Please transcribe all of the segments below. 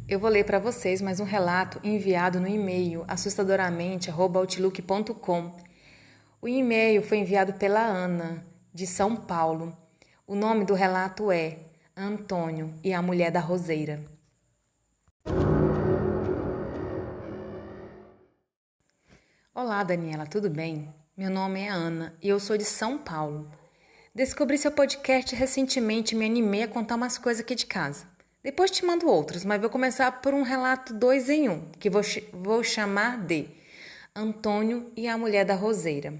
Eu vou ler para vocês mais um relato enviado no e-mail assustadoramente@outlook.com. O e-mail foi enviado pela Ana, de São Paulo. O nome do relato é Antônio e a Mulher da Roseira. Olá, Daniela, tudo bem? Meu nome é Ana e eu sou de São Paulo. Descobri seu podcast recentemente e me animei a contar umas coisas aqui de casa. Depois te mando outros, mas vou começar por um relato 2 em 1, que vou chamar de Antônio e a Mulher da Roseira.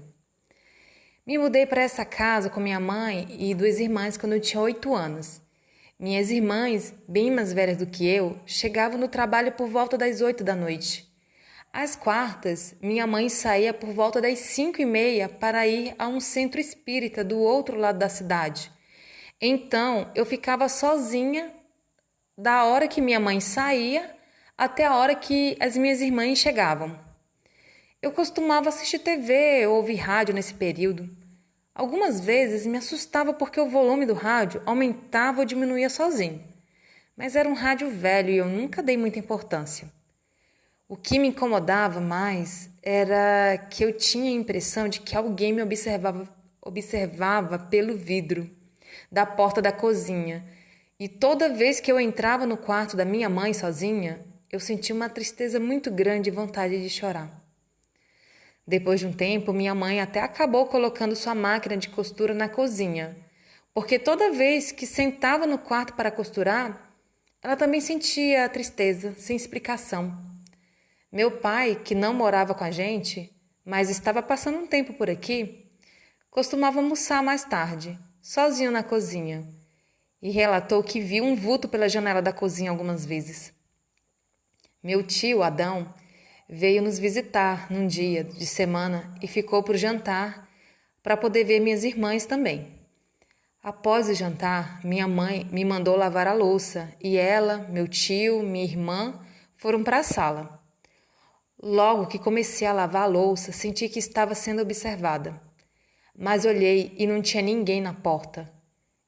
Me mudei para essa casa com minha mãe e 2 irmãs quando eu tinha 8 anos. Minhas irmãs, bem mais velhas do que eu, chegavam no trabalho por volta das 8 da noite. Às quartas, minha mãe saía por volta das 5h30 para ir a um centro espírita do outro lado da cidade. Então, eu ficava sozinha da hora que minha mãe saía até a hora que as minhas irmãs chegavam. Eu costumava assistir TV ou ouvir rádio nesse período. Algumas vezes me assustava porque o volume do rádio aumentava ou diminuía sozinho. Mas era um rádio velho e eu nunca dei muita importância. O que me incomodava mais era que eu tinha a impressão de que alguém me observava pelo vidro da porta da cozinha. E toda vez que eu entrava no quarto da minha mãe sozinha, eu sentia uma tristeza muito grande e vontade de chorar. Depois de um tempo, minha mãe até acabou colocando sua máquina de costura na cozinha, porque toda vez que sentava no quarto para costurar, ela também sentia a tristeza, sem explicação. Meu pai, que não morava com a gente, mas estava passando um tempo por aqui, costumava almoçar mais tarde, sozinho na cozinha, e relatou que viu um vulto pela janela da cozinha algumas vezes. Meu tio, Adão, veio nos visitar num dia de semana e ficou por jantar para poder ver minhas irmãs também. Após o jantar, minha mãe me mandou lavar a louça e ela, meu tio, minha irmã foram para a sala. Logo que comecei a lavar a louça, senti que estava sendo observada. Mas olhei e não tinha ninguém na porta.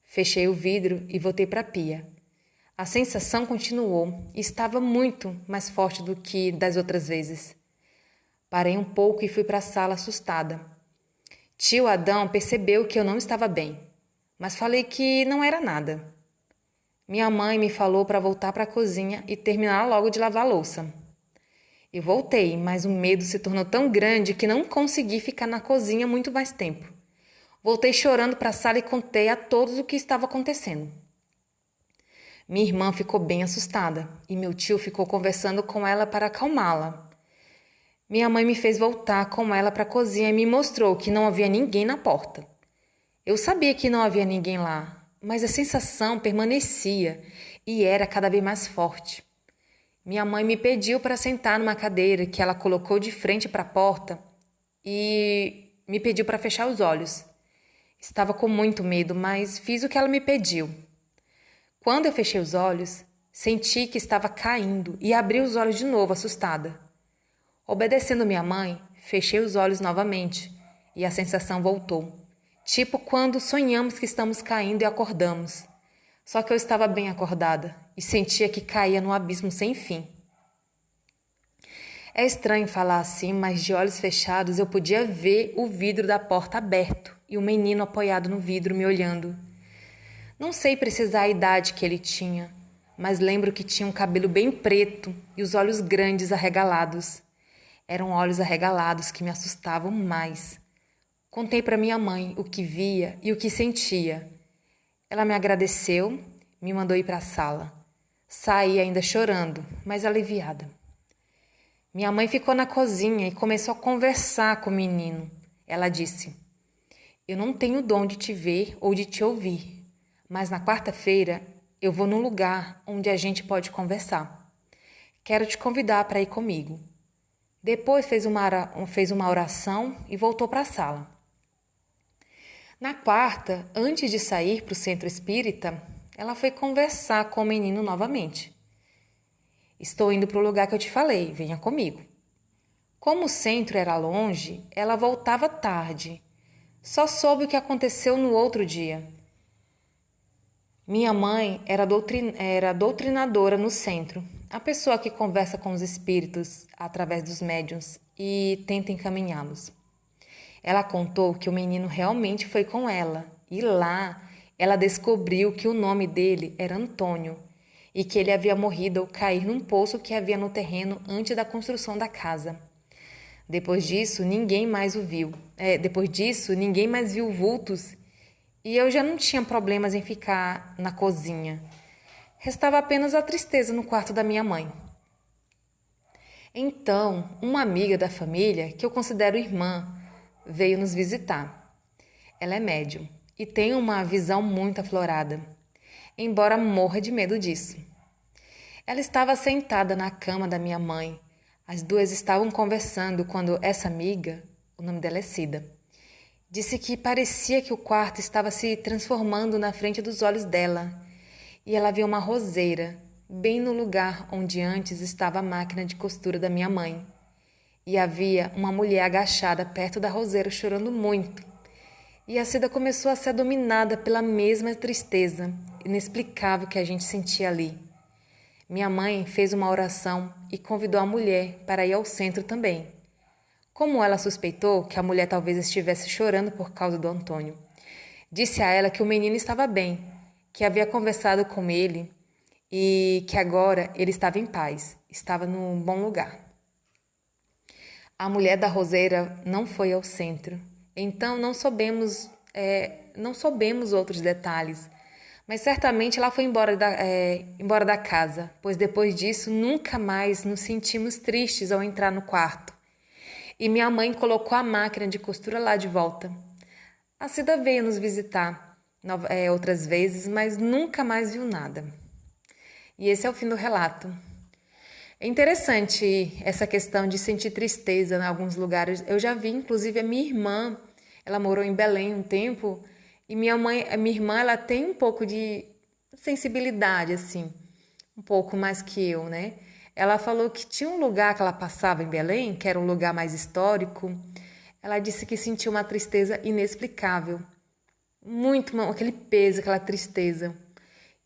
Fechei o vidro e voltei para a pia. A sensação continuou e estava muito mais forte do que das outras vezes. Parei um pouco e fui para a sala assustada. Tio Adão percebeu que eu não estava bem, mas falei que não era nada. Minha mãe me falou para voltar para a cozinha e terminar logo de lavar a louça. Eu voltei, mas o medo se tornou tão grande que não consegui ficar na cozinha muito mais tempo. Voltei chorando para a sala e contei a todos o que estava acontecendo. Minha irmã ficou bem assustada e meu tio ficou conversando com ela para acalmá-la. Minha mãe me fez voltar com ela para a cozinha e me mostrou que não havia ninguém na porta. Eu sabia que não havia ninguém lá, mas a sensação permanecia e era cada vez mais forte. Minha mãe me pediu para sentar numa cadeira que ela colocou de frente para a porta e me pediu para fechar os olhos. Estava com muito medo, mas fiz o que ela me pediu. Quando eu fechei os olhos, senti que estava caindo e abri os olhos de novo, assustada. Obedecendo minha mãe, fechei os olhos novamente e a sensação voltou. Tipo quando sonhamos que estamos caindo e acordamos. Só que eu estava bem acordada e sentia que caía num abismo sem fim. É estranho falar assim, mas de olhos fechados eu podia ver o vidro da porta aberto e o menino apoiado no vidro me olhando. Não sei precisar a idade que ele tinha, mas lembro que tinha um cabelo bem preto e os olhos grandes arregalados. Eram olhos arregalados que me assustavam mais. Contei para minha mãe o que via e o que sentia. Ela me agradeceu, me mandou ir para a sala. Saí ainda chorando, mas aliviada. Minha mãe ficou na cozinha e começou a conversar com o menino. Ela disse: "Eu não tenho dom de te ver ou de te ouvir, mas na quarta-feira eu vou num lugar onde a gente pode conversar. Quero te convidar para ir comigo." Depois fez uma oração e voltou para a sala. Na quarta, antes de sair para o centro espírita, ela foi conversar com o menino novamente. "Estou indo para o lugar que eu te falei, venha comigo." Como o centro era longe, ela voltava tarde. Só soube o que aconteceu no outro dia. Minha mãe era doutrinadora no centro. a pessoa que conversa com os espíritos através dos médiuns e tenta encaminhá-los. Ela contou que o menino realmente foi com ela e lá ela descobriu que o nome dele era Antônio e que ele havia morrido ao cair num poço que havia no terreno antes da construção da casa. Depois disso, ninguém mais o viu. Depois disso, ninguém mais viu vultos e eu já não tinha problemas em ficar na cozinha. Restava apenas a tristeza no quarto da minha mãe. Então, uma amiga da família, que eu considero irmã, veio nos visitar. Ela é médium e tem uma visão muito aflorada, embora morra de medo disso. Ela estava sentada na cama da minha mãe. As duas estavam conversando quando essa amiga, o nome dela é Cida, disse que parecia que o quarto estava se transformando na frente dos olhos dela e ela viu uma roseira bem no lugar onde antes estava a máquina de costura da minha mãe. E havia uma mulher agachada perto da roseira chorando muito. E a Cida começou a ser dominada pela mesma tristeza inexplicável que a gente sentia ali. Minha mãe fez uma oração e convidou a mulher para ir ao centro também. Como ela suspeitou que a mulher talvez estivesse chorando por causa do Antônio, disse a ela que o menino estava bem, que havia conversado com ele e que agora ele estava em paz, estava num bom lugar. A mulher da roseira não foi ao centro, então não soubemos outros detalhes, mas certamente ela foi embora da casa, pois depois disso nunca mais nos sentimos tristes ao entrar no quarto. E minha mãe colocou a máquina de costura lá de volta. A Cida veio nos visitar outras vezes, mas nunca mais viu nada. E esse é o fim do relato. É interessante essa questão de sentir tristeza em alguns lugares. Eu já vi, inclusive, a minha irmã, ela morou em Belém um tempo, e a minha irmã, ela tem um pouco de sensibilidade, assim, um pouco mais que eu, né? Ela falou que tinha um lugar que ela passava em Belém, que era um lugar mais histórico. Ela disse que sentiu uma tristeza inexplicável. Muito, aquele peso, aquela tristeza.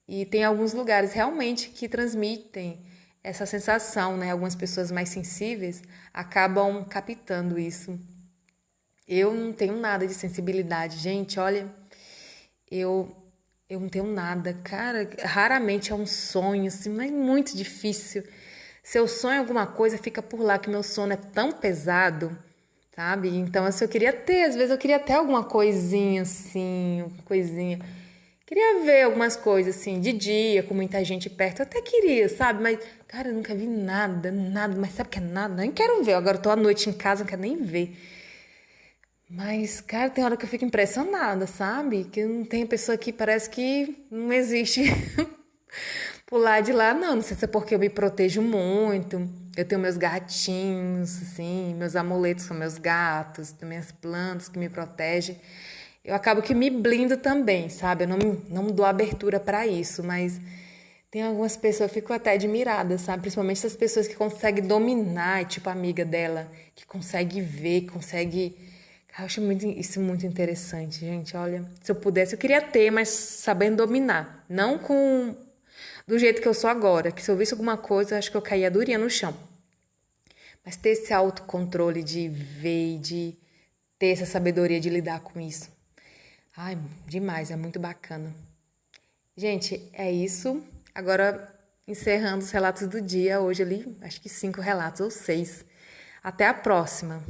E tem alguns lugares realmente que transmitem essa sensação, né? Algumas pessoas mais sensíveis acabam captando isso. Eu não tenho nada de sensibilidade, gente, olha, eu não tenho nada, cara, raramente é um sonho, assim, mas é muito difícil. Se eu sonho alguma coisa, fica por lá, que meu sono é tão pesado, sabe? Então, assim, às vezes eu queria ter alguma coisinha, assim, uma coisinha. Queria ver algumas coisas, assim, de dia, com muita gente perto. Eu até queria, sabe? Mas, cara, eu nunca vi nada. Mas sabe o que é nada? Nem quero ver. Agora eu tô à noite em casa, não quero nem ver. Mas, cara, tem hora que eu fico impressionada, sabe? Que não tem pessoa que parece que não existe pular de lá. Não sei se é porque eu me protejo muito. Eu tenho meus gatinhos, assim, meus amuletos com meus gatos, minhas plantas que me protegem. Eu acabo que me blindo também, sabe? Eu não dou abertura para isso, mas tem algumas pessoas, eu fico até admirada, sabe? Principalmente essas pessoas que conseguem dominar, tipo a amiga dela, que consegue ver, que consegue... Eu acho isso muito interessante, gente. Olha, se eu pudesse, eu queria ter, mas sabendo dominar. Não do jeito que eu sou agora, que se eu visse alguma coisa, eu acho que eu caía durinha no chão. Mas ter esse autocontrole de ver e de ter essa sabedoria de lidar com isso. Ai, demais, é muito bacana. Gente, é isso. Agora, encerrando os relatos do dia, hoje ali, acho que 5 relatos ou 6. Até a próxima.